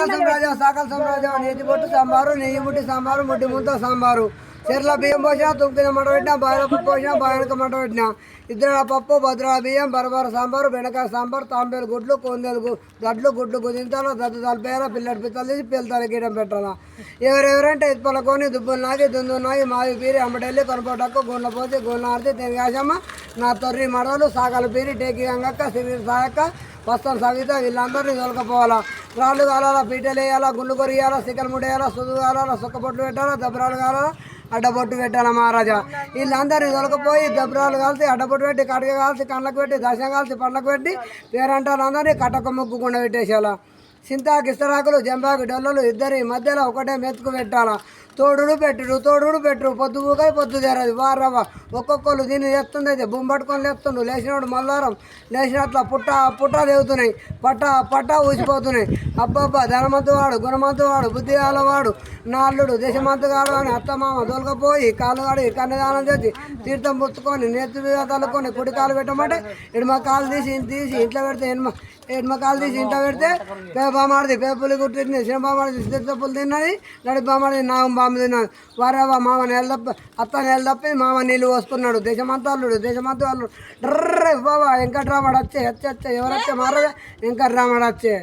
సాకల సామ్రాజ్యం నీతి బొట్టు సాంబారు నెయ్యి ముట్టి సాంబారు ముట్టి ముంత సాంబారు చెర్ల బియ్యం పోసినా తుమ్మిన మంట పెట్టినా బాయిల పప్పు పోసినా బాయనక మంట పెట్టినా ఇద్దరు పప్పు భద్రా బియ్యం బరబర సాంబారు బెండకాయ సాంబారు తాంబేలు గుడ్లు కొందేలు గడ్లు గుడ్లు కుదింతాలు దద్దు తలిపేయాలా పిల్లడి పిత్తలు తీసి పిల్లలు గీయడం పెట్టాలా ఎవరెవరంటే ఇప్పలకొని దుబ్బులు నాగి దుందు నాగి మావి పీరి అమ్మడెళ్ళి కొనపోటక్కు గుండ్ల పోసి గుండ్ల ఆడితే తెనిగాసమ్మ నా తొర్రి మడవలు సాగల పీరి టేకి గంగక్క సిరి సాయక్క వస్తాం సవిత వీళ్ళందరినీ తొలకపోవాలా రాళ్ళు కాలాలా పీటలు వేయాలా గుండు కొరియాలా సిక్కలు ముడేయాలా సుదు కాలాలా సుక్కబొట్లు పెట్టాలా దెబ్బరాలు కాలాలా అడ్డబొట్టు పెట్టాలా మహారాజా వీళ్ళందరినీ తొలకపోయి దెబ్బరాలు కాల్చి అడ్డబొట్టు పెట్టి కడగ కాల్చి కళ్ళకు పెట్టి దశ కాల్చి పండ్లకు పెట్టి పేరంటాలు అందరినీ కట్టక ముగ్గుకుండా పెట్టేసేయాలా సింతాకు ఇస్తరాకులు జంబాకు డొల్లలు ఇద్దరి మధ్యలో ఒకటే మెతుకు పెట్టాలా తోడుడు పెట్టుడు పొద్దు ఊకాయి పొద్దు తెరదు వారవ్వ ఒక్కొక్కరు దీన్ని తెస్తుంది అయితే బొమ్మ పట్టుకొని లేస్తుండు లేచినోడు మల్లారం లేచినట్ల పుట్ట తెగుతున్నాయి పట్ట ఊసిపోతున్నాయి అబ్బబ్బా ధనమంతు వాడు గుణమంతు వాడు బుద్ధి వాడు నాల్లుడు దేశమంతుగాడు అని అత్తమామ దొలకపోయి కాళ్ళు కాడి కన్యదానం చేసి తీర్థం పుచ్చుకొని నెత్తి తల్లుకొని కుడి కాలు పెట్టమంటే ఎడమ కాలు తీసి ఇంట్లో పెడితే ఎడమ కాలు తీసి ఇంట్లో పెడితే బామాడిది పేపులు కుట్టింది చిన్న బామాడిది సిద్ధప్పులు తిన్నది నడి బామాడిది నాగం బామ్మ తిన్నది వారేవా మామ నెల తప్ప అత్త నెల తప్పి మామ నీళ్ళు పోసుకున్నాడు దేశమంతా అల్లుడు దేశమంతా వాళ్ళు డ్రర్రే బాబా వెంకట్రామడు వచ్చే ఎవరొచ్చే మారదే వెంకట్రామడు వచ్చే